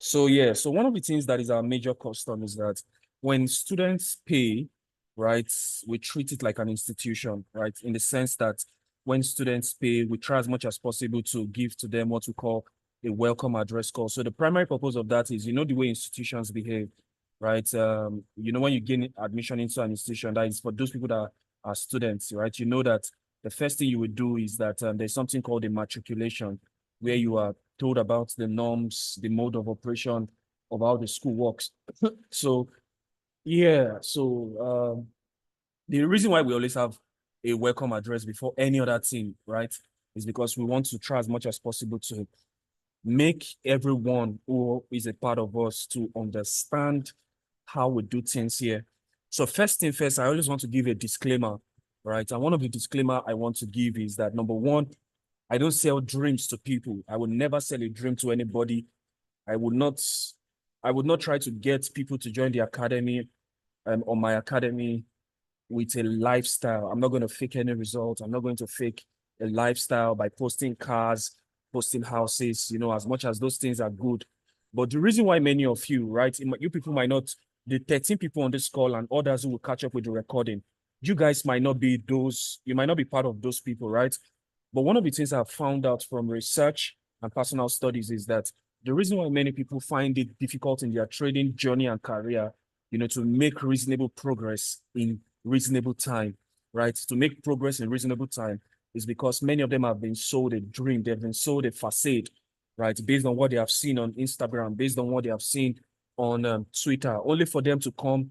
So yeah, so one of the things that is our major custom is that when students pay, right, we treat it like an institution, right? In the sense that when students pay, we try as much as possible to give to them what we call a welcome address call. So the primary purpose of that is, the way institutions behave, right? When you gain admission into an institution, that is for those people that are students, right? You know that the first thing you would do is that there's something called a matriculation, where you are told about the norms, the mode of operation of how the school works. So yeah, so the reason why we always have a welcome address before any other thing, right, is because we want to try as much as possible to make everyone who is a part of us to understand how we do things here. So first thing first, I always want to give a disclaimer, right? And one of the disclaimer I want to give is that number one, I don't sell dreams to people. I will never sell a dream to anybody. I would not, I would not try to get people to join the academy or my academy with a lifestyle. I'm not going to fake any results. I'm not going to fake a lifestyle by posting cars, posting houses, as much as those things are good. But the reason why many of you, right, you people might not, the 13 people on this call and others who will catch up with the recording, you guys might not be those, you might not be part of those people, right? But one of the things I've found out from research and personal studies is that the reason why many people find it difficult in their trading journey and career, to make reasonable progress in reasonable time, right? To make progress in reasonable time is because many of them have been sold a dream. They've been sold a facade, right? Based on what they have seen on Instagram, based on what they have seen on Twitter, only for them to come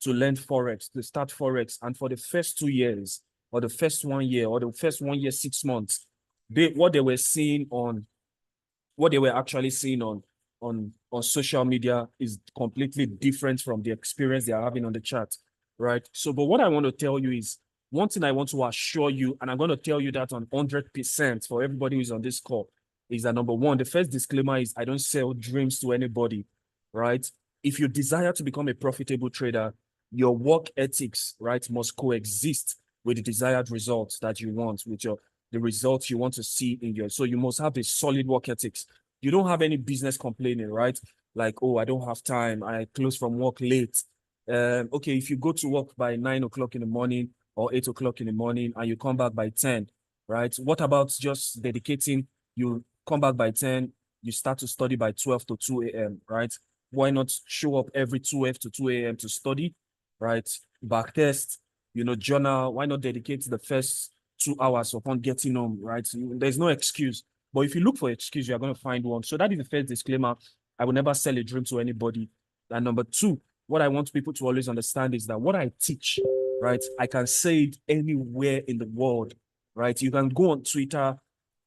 to learn Forex, to start Forex. And for the first 2 years, or the first 1 year, or the first 1 year, 6 months, what they were seeing on, what they were actually seeing on social media is completely different from the experience they are having on the chat, right? So, but what I want to tell you is, one thing I want to assure you, and I'm going to tell you that on 100% for everybody who's on this call, is that number one, the first disclaimer is I don't sell dreams to anybody, right? If you desire to become a profitable trader, your work ethics, right, must coexist with the desired results that you want, with the results you want to see in your, so you must have a solid work ethics. You don't have any business complaining, right? Like, oh, I don't have time, I close from work late. Okay, if you go to work by 9 o'clock in the morning or 8 o'clock in the morning and you come back by 10, right? What about just dedicating, you come back by 10, you start to study by 12 to 2 a.m., right? Why not show up every 12 to 2 a.m. to study, right? Back test, journal. Why not dedicate the first 2 hours upon getting home, right? There's no excuse. But if you look for excuse, you're going to find one. So that is the first disclaimer. I will never sell a dream to anybody. And number two, what I want people to always understand is that what I teach, right, I can say it anywhere in the world, right? You can go on Twitter,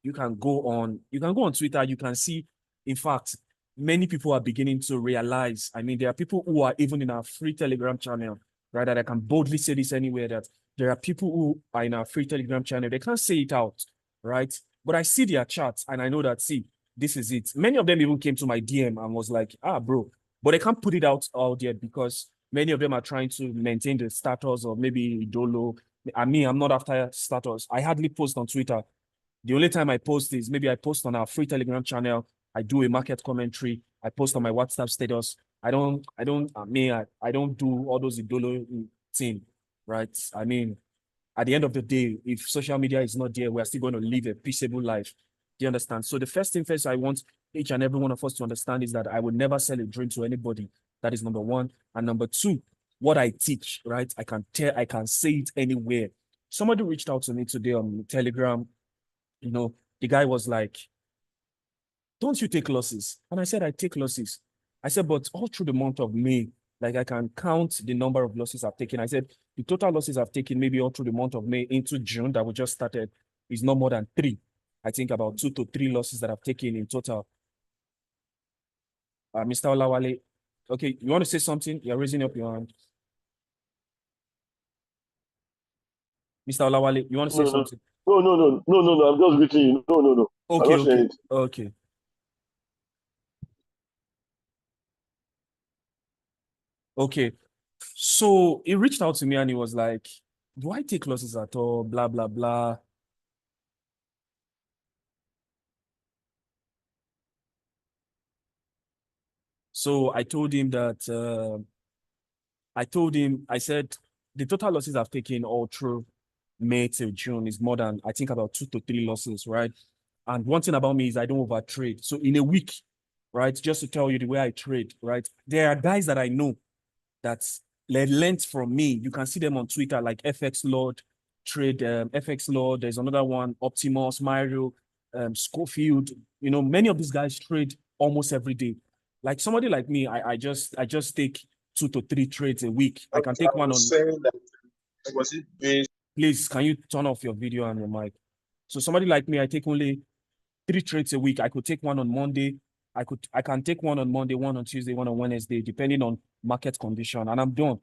you can go on Twitter, you can see, in fact, many people are beginning to realize, I mean, there are people who are even in our free Telegram channel, right, that I can boldly say this anywhere, that there are people who are in our free Telegram channel, they can't say it out, right? But I see their chats and I know that, see, this is it. Many of them even came to my DM and was like, bro, but they can't put it out there because many of them are trying to maintain the status or maybe Dolo. I'm not after status. I hardly post on Twitter. The only time I post is maybe I post on our free Telegram channel. I do a market commentary. I post on my WhatsApp status. I don't do all those Idolo thing, right? I mean, at the end of the day, if social media is not there, we're still going to live a peaceable life. Do you understand? So the first thing first I want each and every one of us to understand is that I would never sell a dream to anybody. That is number one. And number two, what I teach, right? I can say it anywhere. Somebody reached out to me today on Telegram. The guy was like, don't you take losses? And I said, I take losses. I said, but all through the month of May, like I can count the number of losses I've taken. I said, the total losses I've taken maybe all through the month of May into June that we just started is not more than 3. I think about 2 to 3 losses that I've taken in total. Mr. Olawale, okay, you want to say something? You're raising up your hand. Mr. Olawale, you want to say No, something? no. I'm just greeting you. No. I'm Okay, not saying okay, it. okay. Okay. So he reached out to me and he was like, do I take losses at all? Blah, blah, blah. So I told him that, I said, the total losses I've taken all through May till June is more than, I think, about 2 to 3 losses, right? And one thing about me is I don't over trade. So in a week, right, just to tell you the way I trade, right, there are guys that I know that learned from me. You can see them on Twitter, like FX Lord, Trade, FX Lord. There's another one, Optimus, Mario, Schofield. You know, many of these guys trade almost every day. Like somebody like me, I just take 2 to 3 trades a week. I can take one on. Saying that, was it based? Please, can you turn off your video and your mic? So somebody like me, I take only 3 trades a week. I could take one on Monday. I can take one on Monday, one on Tuesday, one on Wednesday, depending on market condition. And I'm done.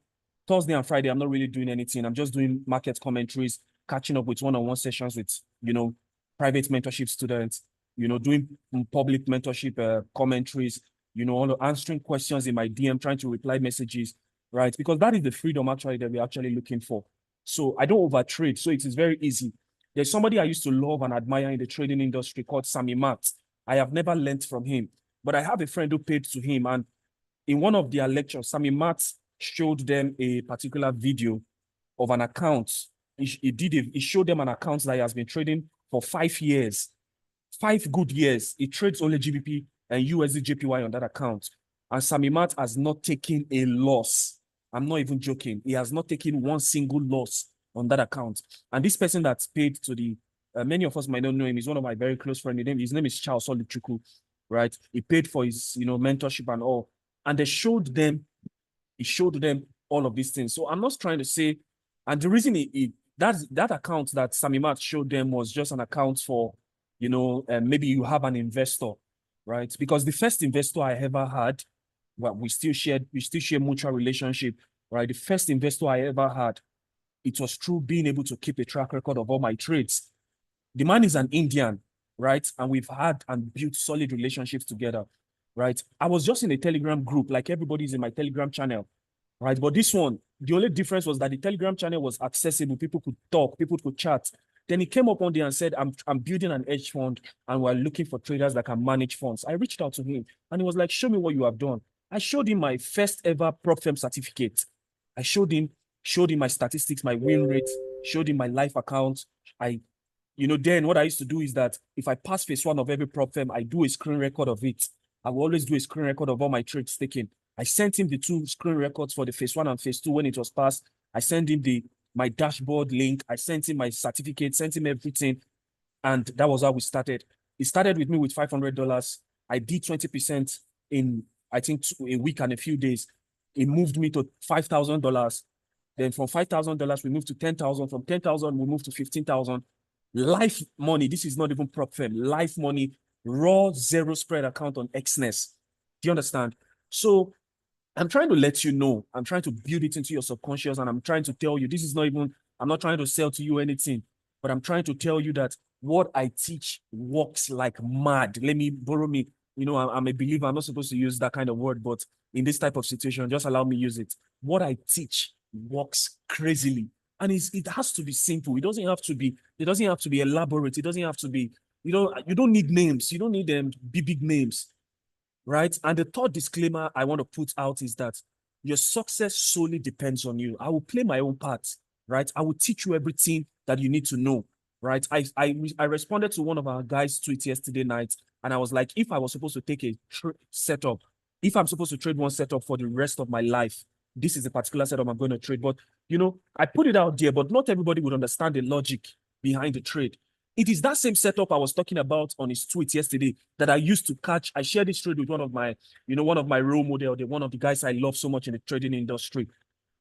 Thursday and Friday, I'm not really doing anything. I'm just doing market commentaries, catching up with one-on-one sessions with, private mentorship students, doing public mentorship commentaries, answering questions in my DM, trying to reply messages, right? Because that is the freedom actually that we're actually looking for. So I don't overtrade. So it is very easy. There's somebody I used to love and admire in the trading industry called Sammy Matt. I have never learned from him, but I have a friend who paid to him. And in one of their lectures, Sammy Matt showed them a particular video of an account. He showed them an account that he has been trading for 5 years, 5 good years. He trades only GBP and USD JPY on that account. And Sammy Matt has not taken a loss. I'm not even joking. He has not taken one single loss on that account. And this person that's paid to the, many of us might not know him. He's one of my very close friends. His name is Charles Oluchuku, right? He paid for his, mentorship and all. And he showed them all of these things. So I'm not trying to say, and the reason that account that Sammy Matt showed them was just an account for, maybe you have an investor, right? Because the first investor I ever had, well, we still share mutual relationship, right? The first investor I ever had, it was through being able to keep a track record of all my trades. The man is an Indian, right? And we've had and built solid relationships together, right? I was just in a Telegram group, like everybody's in my Telegram channel, right? But this one, the only difference was that the Telegram channel was accessible. People could talk, people could chat. Then he came up one day and said, I'm building an hedge fund and we're looking for traders that can manage funds. I reached out to him and he was like, show me what you have done. I showed him my first ever prop firm certificate. I showed him my statistics, my win rate, showed him my live account. Then what I used to do is that if I pass phase 1 of every prop firm, I do a screen record of it. I will always do a screen record of all my trades taken. I sent him the 2 screen records for the phase 1 and phase 2 when it was passed. I sent him my dashboard link. I sent him my certificate, sent him everything. And that was how we started. He started with me with $500. I did 20% in, I think, a week and a few days. It moved me to $5,000. Then from $5,000, we moved to 10,000. From 10,000, we moved to 15,000. Life money. This is not even prop firm. Life money, raw zero spread account on Xness. Do you understand? So I'm trying to let you know. I'm trying to build it into your subconscious, and I'm trying to tell you this is not even. I'm not trying to sell to you anything, but I'm trying to tell you that what I teach works like mad. Let me borrow me. I'm a believer. I'm not supposed to use that kind of word, but in this type of situation, just allow me use it. What I teach works crazily. And it has to be simple. It doesn't have to be elaborate. It doesn't have to be, you don't need names. You don't need them big names, right? And the third disclaimer I want to put out is that your success solely depends on you. I will play my own part, right? I will teach you everything that you need to know, right? I responded to one of our guys' tweets yesterday night, and I was like, if I was supposed to take a setup, if I'm supposed to trade one setup for the rest of my life, this is the particular setup I'm going to trade. But, I put it out there, but not everybody would understand the logic behind the trade. It is that same setup I was talking about on his tweet yesterday that I used to catch. I shared this trade with one of my role model, one of the guys I love so much in the trading industry,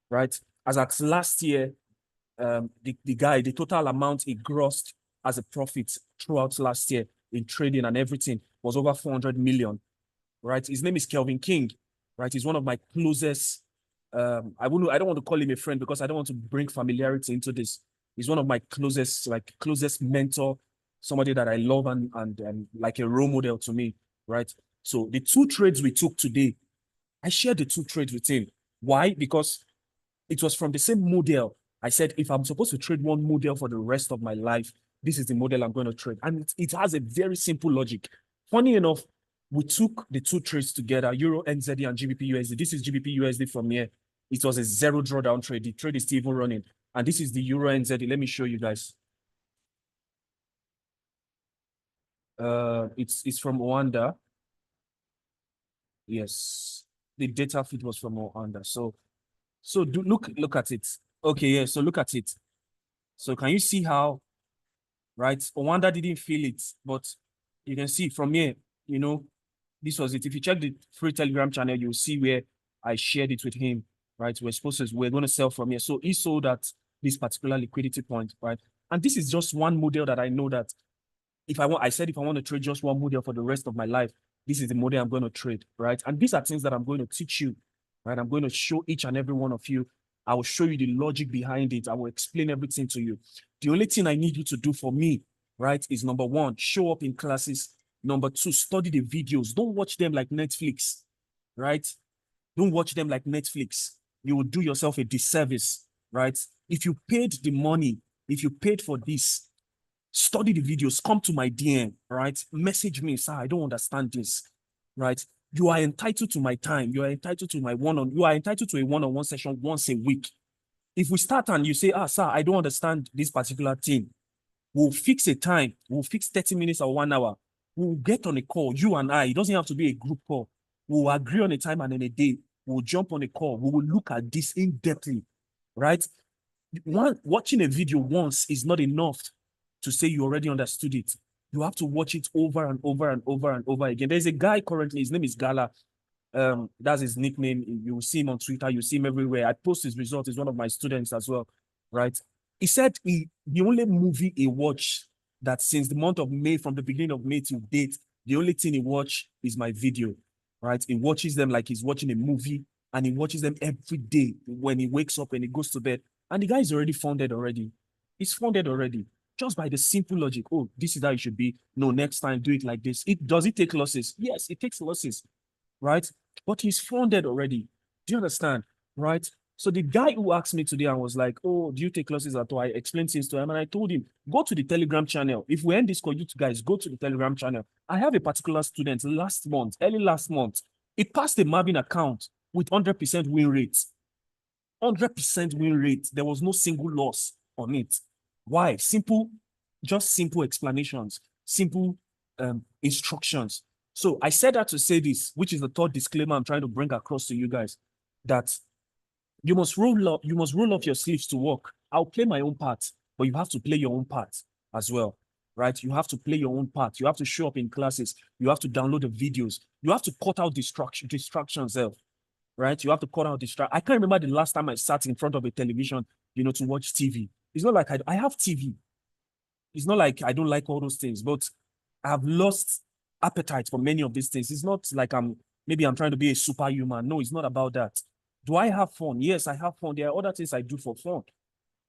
right? As at last year, the total amount he grossed as a profit throughout last year in trading and everything was over 400 million, right? His name is Kelvin King, right? He's one of my closest. I don't want to call him a friend because I don't want to bring familiarity into this. He's one of my closest mentor, somebody that I love and like a role model to me, right? So the 2 trades we took today, I shared the 2 trades with him. Why? Because it was from the same model. I said, if I'm supposed to trade one model for the rest of my life, this is the model I'm going to trade. And it has a very simple logic. Funny enough, We took the two trades together, Euro NZD and GBP USD. This is GBP USD from here. It was a zero drawdown trade. The trade is still even running. And this is the Euro NZD. Let me show you guys. It's from Rwanda. Yes, the data feed was from Rwanda. So look at it. Okay, yeah. So look at it. So can you see how, right? Rwanda didn't feel it, but you can see from here, you know, this was it. If you check the free Telegram channel, you'll see where I shared it with him, right? We're going to sell from here. So he sold at this particular liquidity point, right? And this is just one model that I know that if I want to trade just one model for the rest of my life, this is the model I'm going to trade, right? And these are things that I'm going to teach you, right? I'm going to show each and every one of you. I will show you the logic behind it. I will explain everything to you. The only thing I need you to do for me, right, is number one, show up in classes. Number two, study the videos. Don't watch them like Netflix, right? Don't watch them like Netflix. You will do yourself a disservice, right? If you paid the money, if you paid for this, study the videos, come to my DM, right? Message me, sir, I don't understand this, right? You are entitled to my time. You are entitled to you are entitled to a one-on-one session once a week. If we start and you say, sir, I don't understand this particular thing, we'll fix a time. We'll fix 30 minutes or 1 hour. We'll get on a call, you and I. It doesn't have to be a group call. We'll agree on a time and in a day. We'll jump on a call. We will look at this in-depthly, right? Watching a video once is not enough to say you already understood it. You have to watch it over and over and over and over again. There's a guy currently, his name is Gala. That's his nickname. You will see him on Twitter, you see him everywhere. I post his results. He's one of my students as well, right? He said the only movie he watched that since the month of May, from the beginning of May to date, the only thing he watched is my video, right? He watches them like he's watching a movie, and he watches them every day when he wakes up and he goes to bed. And the guy is already funded already. He's funded already. Just by the simple logic, oh, this is how it should be. No, next time, do it like this. Does it take losses? Yes, it takes losses, right? But he's funded already. Do you understand? Right? So the guy who asked me today and was like, oh, do you take losses at all? I explained things to him and I told him, go to the Telegram channel. If we end this call, you guys go to the Telegram channel. I have a particular student early last month, he passed a Marvin account with 100% win rate. 100% win rate. There was no single loss on it. Why? Just simple explanations, simple instructions. So I said that to say this, which is the third disclaimer I'm trying to bring across to you guys, that you must roll up your sleeves to work. I'll play my own part, but you have to play your own part as well, right? You have to play your own part. You have to show up in classes. You have to download the videos. You have to cut out distractions, right? You have to cut out I can't remember the last time I sat in front of a television, to watch TV. It's not like I have TV. It's not like I don't like all those things, but I have lost appetite for many of these things. It's not like I'm trying to be a superhuman. No, it's not about that. Do I have fun? Yes, I have fun. There are other things I do for fun,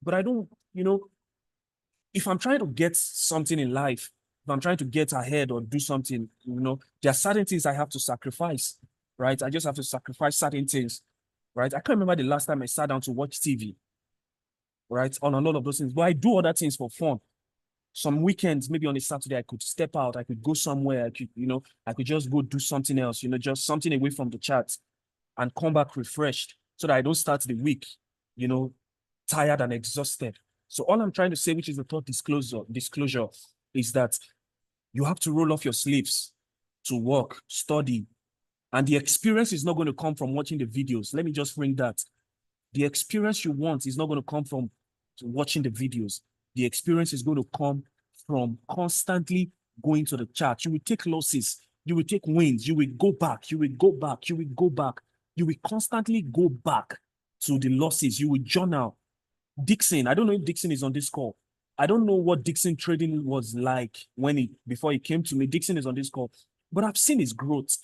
but I don't, if I'm trying to get something in life, if I'm trying to get ahead or do something, there are certain things I have to sacrifice, right? I just have to sacrifice certain things, right? I can't remember the last time I sat down to watch TV, right? On a lot of those things, but I do other things for fun. Some weekends, maybe on a Saturday, I could step out, I could go somewhere, I could just go do something else, just something away from the chat and come back refreshed so that I don't start the week, tired and exhausted. So all I'm trying to say, which is the third disclosure, is that you have to roll off your sleeves to work, study, and the experience is not going to come from watching the videos. Let me just bring that. The experience you want is not going to come from watching the videos. The experience is going to come from constantly going to the chat. You will take losses. You will take wins. You will go back. You will go back. You will go back. You will constantly go back to the losses. You will journal. Dixon, I don't know if Dixon is on this call. I don't know what Dixon trading was like before he came to me. Dixon is on this call, but I've seen his growth.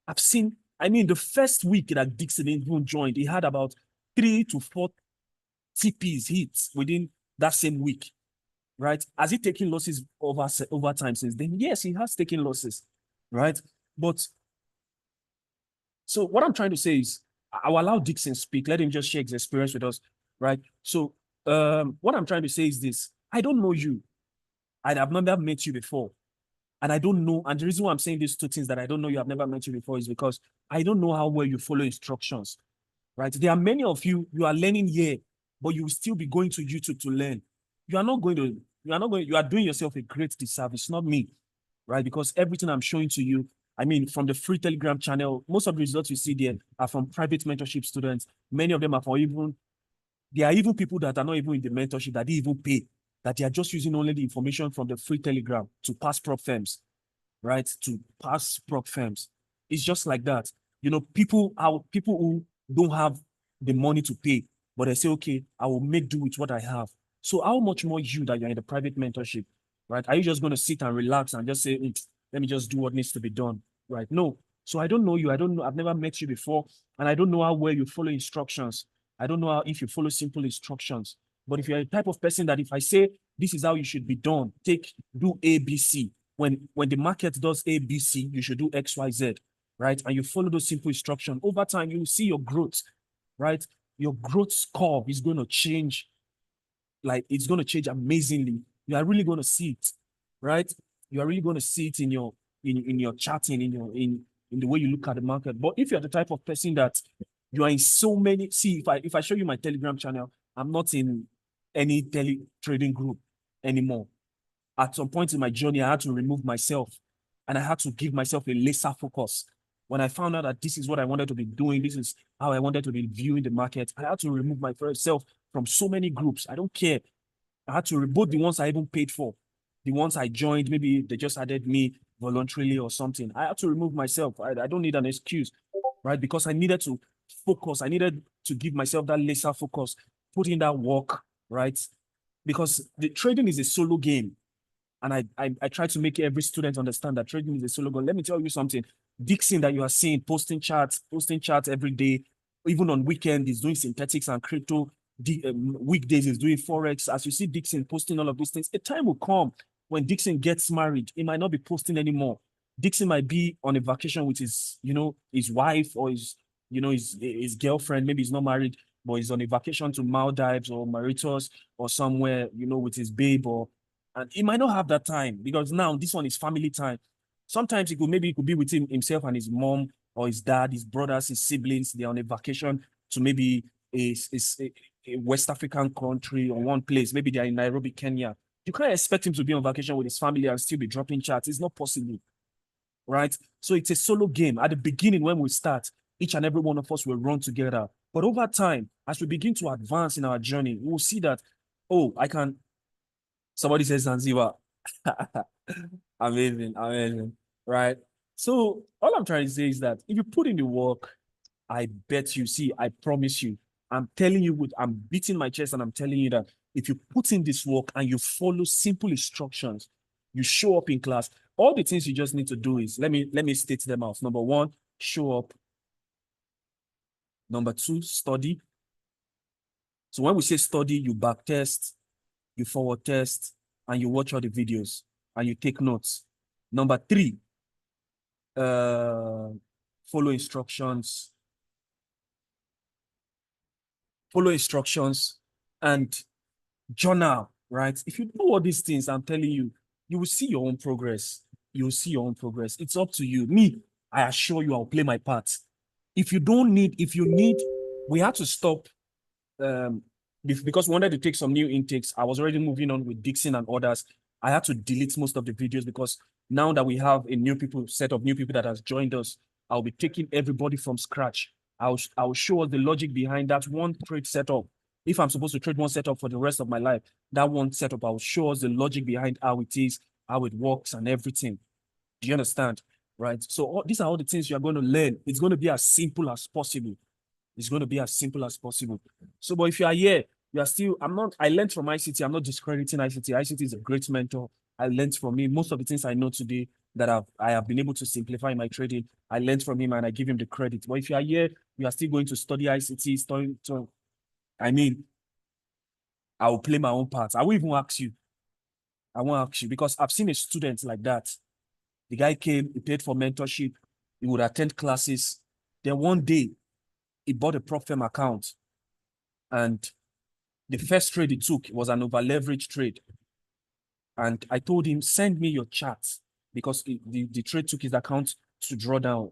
The first week that Dixon even joined, he had about 3 to 4 TPs hits within that same week, right? Has he taken losses over time since then? Yes, he has taken losses, right? But so what I'm trying to say is, I'll allow Dixon speak. Let him just share his experience with us, right? So what I'm trying to say is this: I don't know you. I've never met you before. And I don't know, and the reason why I'm saying these two things that I don't know you have never mentioned before is because I don't know how well you follow instructions, right? There are many of you, you are learning here, but you will still be going to YouTube to learn. You are not going to, you are doing yourself a great disservice, not me, right? Because everything I'm showing to you, I mean, from the free Telegram channel, most of the results you see there are from private mentorship students. Many of them are for even, there are even people that are not even in the mentorship that they even pay, that they are just using only the information from the free Telegram to pass prop firms, right? To pass prop firms. It's just like that. You know, people who don't have the money to pay, but they say, okay, I will make do with what I have. So how much more you that you're in the private mentorship, right? Are you just going to sit and relax and just say, let me just do what needs to be done, right? No. So I don't know you. I don't know. I've never met you before, and I don't know how well you follow instructions. I don't know how, if you follow simple instructions. But if you're a type of person that if I say this is how you should be done, do A, B, C. When the market does A, B, C, you should do X, Y, Z, right? And you follow those simple instructions. Over time, you will see your growth, right? Your growth curve is going to change. Like it's going to change amazingly. You are really going to see it, right? You are really going to see it in your chatting, in the way you look at the market. But if you're the type of person that you are in so many, see, if I show you my Telegram channel, I'm not in any trading group anymore. At some point in my journey, I had to remove myself and I had to give myself a laser focus. When I found out that this is what I wanted to be doing, this is how I wanted to be viewing the market, I had to remove myself from so many groups. I don't care. I had to both the ones I even paid for, the ones I joined, maybe they just added me voluntarily or something. I had to remove myself. I don't need an excuse, right? Because I needed to focus. I needed to give myself that laser focus, put in that work, right? Because the trading is a solo game. And I try to make every student understand that trading is a solo game. Let me tell you something. Dixon that you are seeing posting charts every day, even on weekend, is doing synthetics and crypto. Weekdays is doing forex. As you see Dixon posting all of these things, a time will come when Dixon gets married. He might not be posting anymore. Dixon might be on a vacation with his wife or his girlfriend. Maybe he's not married, but he's on a vacation to Maldives or Mauritius or somewhere, with his babe, and he might not have that time because now this one is family time. Sometimes he could be with himself and his mom or his dad, his brothers, his siblings. They're on a vacation to maybe a West African country or one place. Maybe they're in Nairobi, Kenya. You can't expect him to be on vacation with his family and still be dropping chats. It's not possible, right? So it's a solo game. At the beginning, when we start, each and every one of us will run together. But over time, as we begin to advance in our journey, we'll see that, oh, somebody says Zanzibar. Amazing, amazing, right? So all I'm trying to say is that if you put in the work, I bet you, see, I promise you, I'm telling you, I'm beating my chest and I'm telling you that if you put in this work and you follow simple instructions, you show up in class, all the things you just need to do is, let me state them out. Number one, show up. Number two, study. So when we say study, you back test, you forward test, and you watch all the videos and you take notes. Number three, follow instructions. Follow instructions and journal, right? If you do all these things, I'm telling you, you will see your own progress. You will see your own progress. It's up to you. Me, I assure you, I'll play my part. If you need, we had to stop because we wanted to take some new intakes. I was already moving on with Dixon and others. I had to delete most of the videos because now that we have a set of new people that has joined us, I'll be taking everybody from scratch. I'll show us the logic behind that one trade setup. If I'm supposed to trade one setup for the rest of my life, that one setup, I'll show us the logic behind how it is, how it works, and everything. Do you understand? Right? So these are all the things you are going to learn. It's going to be as simple as possible. It's going to be as simple as possible. So, but if you are here, you are still, I learned from ICT. I'm not discrediting ICT. ICT is a great mentor. I learned from him. Most of the things I know today that I have been able to simplify my trading, I learned from him and I give him the credit. But if you are here, you are still going to study ICT, I will play my own part. I will even ask you. I won't ask you because I've seen a student like that. The guy came, he paid for mentorship, he would attend classes. Then one day, he bought a prop firm account and the first trade he took was an over leveraged trade. And I told him, send me your chart. because the trade took his account to draw down.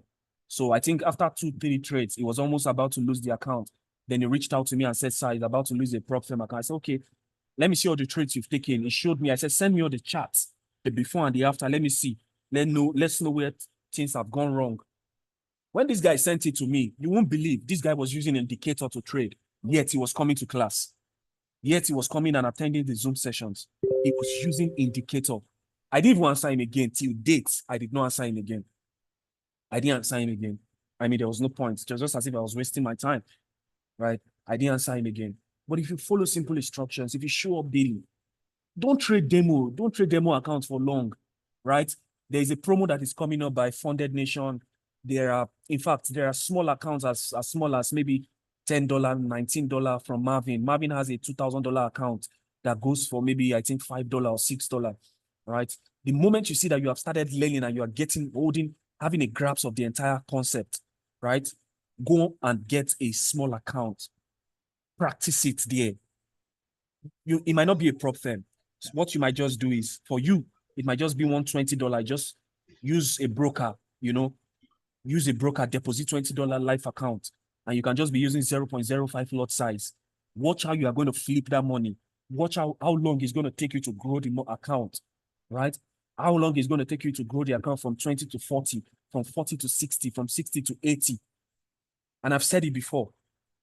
So I think after 2-3 trades, he was almost about to lose the account. Then he reached out to me and said, "Sir, he's about to lose a prop firm account." I said, "Okay, let me see all the trades you've taken." He showed me. I said, "Send me all the charts, the before and the after. Let me see. Let's know where things have gone wrong." When this guy sent it to me, you won't believe this guy was using indicator to trade, yet he was coming to class. Yet he was coming and attending the Zoom sessions. He was using indicator. I didn't even answer him again. Till date, I did not answer him again. I didn't answer him again. I mean, there was no point. It was just as if I was wasting my time, right? I didn't answer him again. But if you follow simple instructions, if you show up daily, don't trade demo accounts for long, right? There is a promo that is coming up by Funded Nation. In fact, there are small accounts as small as maybe $10, $19 from Marvin. Marvin has a $2,000 account that goes for maybe, I think, $5 or $6, right? The moment you see that you have started learning and you are having a grasp of the entire concept, right? Go and get a small account. Practice it there. It might not be a prop firm. So what you might just do is, for you, it might just be $120. Just use a broker, deposit $20 life account, and you can just be using 0.05 lot size. Watch how you are going to flip that money. Watch how long it's going to take you to grow the account, right? How long it's going to take you to grow the account from 20 to 40, from 40 to 60, from 60 to 80. And I've said it before,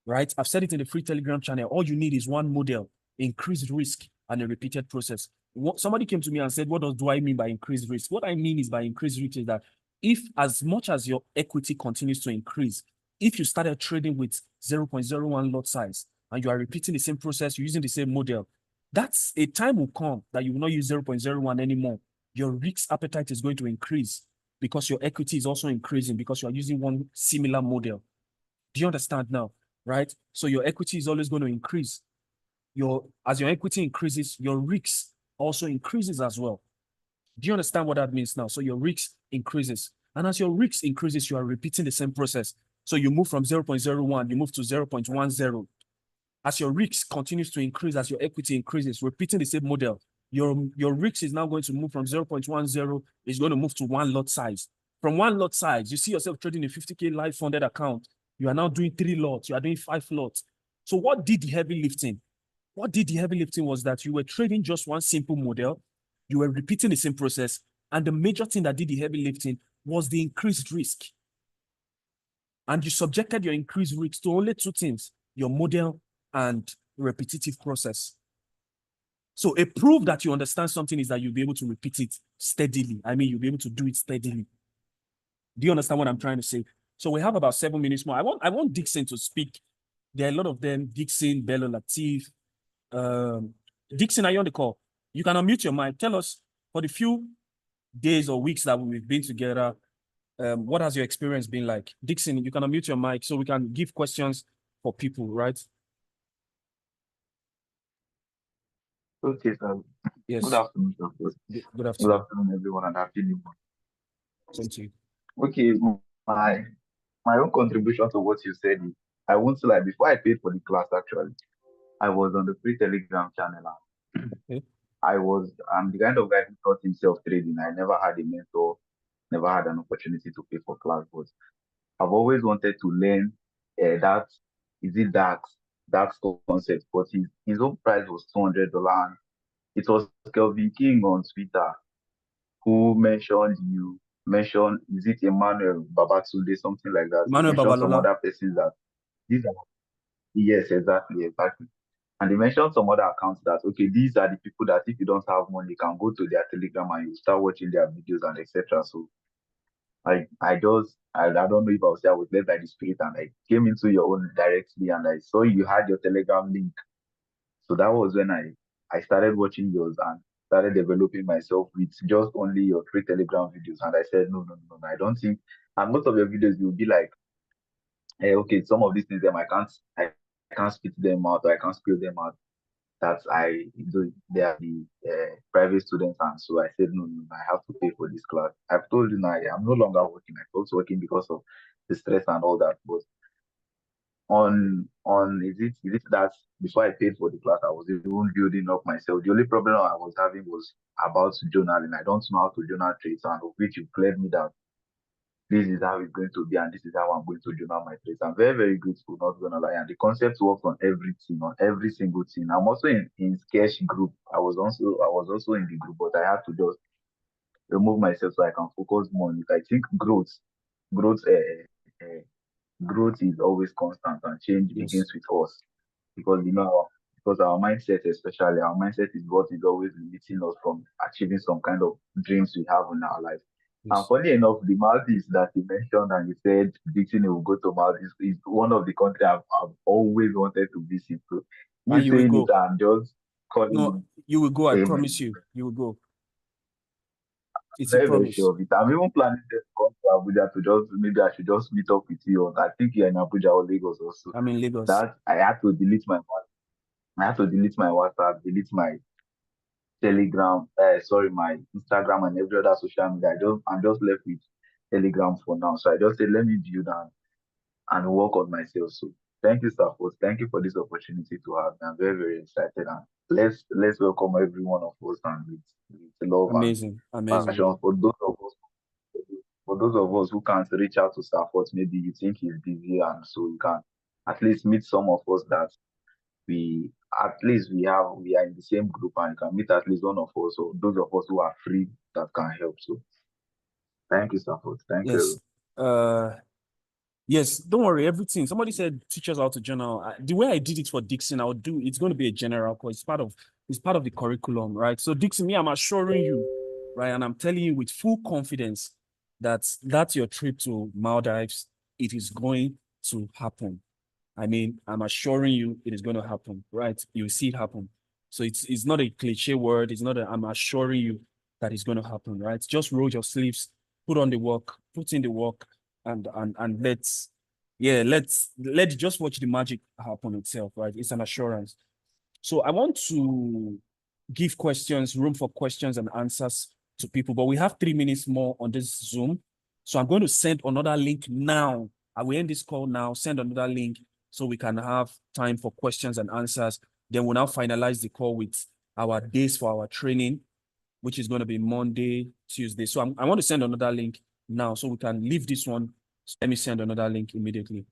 right? I've said it in the free Telegram channel. All you need is one model, increased risk, and a repeated process. Somebody came to me and said, what do I mean by increased risk? What I mean is by increased risk is that if as much as your equity continues to increase, if you started trading with 0.01 lot size and you are repeating the same process, you're using the same model, that's a time will come that you will not use 0.01 anymore. Your risk appetite is going to increase because your equity is also increasing because you are using one similar model. Do you understand now? Right? So your equity is always going to increase. As your equity increases, your risk also increases as well. Do you understand what that means now? So your risk increases. And as your risk increases, you are repeating the same process. So you move from 0.01, you move to 0.10. As your risk continues to increase, as your equity increases, repeating the same model, your risk is now going to move from 0.10, is going to move to one lot size. From one lot size, you see yourself trading a 50K live funded account. You are now doing 3 lots, you are doing 5 lots. So what did the heavy lifting? What did the heavy lifting was that you were trading just one simple model, you were repeating the same process, and the major thing that did the heavy lifting was the increased risk. And you subjected your increased risk to only 2 things, your model and repetitive process. So a proof that you understand something is that you'll be able to repeat it steadily. I mean, you'll be able to do it steadily. Do you understand what I'm trying to say? So we have about 7 minutes more. I want Dixon to speak. There are a lot of them. Dixon, Bello, Latif. Dixon, are you on the call? You can unmute your mic. Tell us, for the few days or weeks that we've been together, what has your experience been like? Dixon, you can unmute your mic so we can give questions for people, right? Okay, sir. Yes. Good afternoon, sir. Good Good afternoon. afternoon, everyone, and happy new month. Thank you. Okay, my own contribution to what you said is, I won't lie, before I paid for the class, actually, I was on the free Telegram channel. Okay. I'm the kind of guy who taught himself trading. I never had a mentor, never had an opportunity to pay for class, but I've always wanted to learn that concept, but his own price was $200. It was Kelvin King on Twitter who mentioned, is it Emmanuel Babatunde, something like that. He Emmanuel mentioned some Babalola. other persons that these are, yes, exactly. And they mentioned some other accounts that, okay, these are the people that if you don't have money, you can go to their Telegram and you start watching their videos and etc. So I don't know if I was there, I was led by the spirit and I came into your own directly and I saw you had your Telegram link. So that was when I started watching yours and started developing myself with just only your free Telegram videos. And I said, no, I don't think. And most of your videos, you'll be like, hey, okay, some of these things, I can't spit them out or I can't spill them out. They are the private students. And so I said, no, I have to pay for this class. I've told you now, I'm no longer working. I was working because of the stress and all that. But is it that before I paid for the class, I was even building up myself. The only problem I was having was about journaling. I don't know how to journal traits, and of which you cleared me that this is how it's going to be, and this is how I'm going to journal my traits. I'm very, very grateful, not gonna lie. And the concept works on everything, on every single thing. I'm also in sketch group. I was also in the group, but I had to just remove myself so I can focus more on it. I think growth, growth is always constant, and change Yes. begins with us, because because our mindset, especially our mindset, is what is always limiting us from achieving some kind of dreams we have in our life. And Yes. funny enough, the Maldives that you mentioned and you said Dixon will go to Maldives is one of the countries I've always wanted to visit. So you And you will saying it, go. I'm just No, calling you will go. I it. promise Amen. you. You will go. It's a Very, very promise. sure of it. I'm even planning to come to Abuja to just, maybe I should just meet up with you. I think you're in Abuja or Lagos also. I'm in Lagos. That I had to delete my I had to delete my WhatsApp, delete my Telegram, sorry, my Instagram and every other social media. I'm just left with Telegram for now. So I just said, let me build and work on myself. So thank you, Stafford. Thank you for this opportunity to have me. I'm very, very excited. And let's welcome every one of us, and with love and Amazing. Amazing. passion. For those of us who can't reach out to Stafford, maybe you think he's busy, and so you can at least meet some of us that we at least we are in the same group, and can meet at least one of us, or those of us who are free that can help. So thank you, Stafford. Thank Yes. you. Yes, don't worry, everything. Somebody said teach us how to journal. The way I did it for Dixon, I would do it's going to be a general course. It's part of the curriculum, right? So Dixon, me, I'm assuring you, right, and I'm telling you with full confidence that that's your trip to Maldives. It is going to happen. I mean, I'm assuring you it is going to happen, right? You see it happen. So it's not a cliche word. It's not a, I'm assuring you that it's going to happen, right? Just roll your sleeves, put on the work, put in the work, and let's just watch the magic happen itself, right? It's an assurance. So I want to give room for questions and answers to people, but we have 3 minutes more on this Zoom. So I'm going to send another link now. I will end this call now, send another link so we can have time for questions and answers. Then we'll now finalize the call with our days for our training, which is going to be Monday, Tuesday. So I want to send another link now so we can leave this one. So let me send another link immediately.